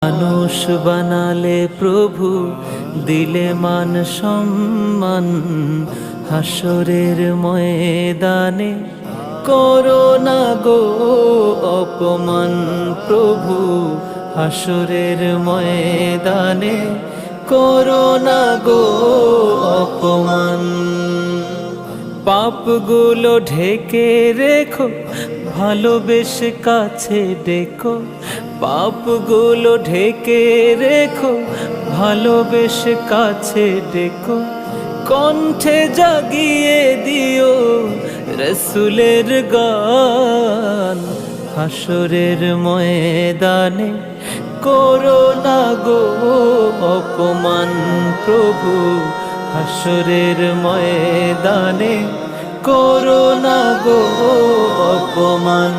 মানুষ বানালে প্রভু, দিলে মান সম্মান, হাসরের ময়দানে করো না গো অপমান। প্রভু হাসরের ময়দানে করো না গো অপমান। পাপগুলো ঢেকে রেখো, ভালোবেসে কাছে ডেকো। পাপগুলো ঢেকে রেখো, ভালোবেসে কাছে ডেকো। কণ্ঠে জাগিয়ে দিও রসুলের গান, হাসরের ময়দানে করো না গো অপমান। প্রভু হাসরের ময়দানে করো না গো অপমান।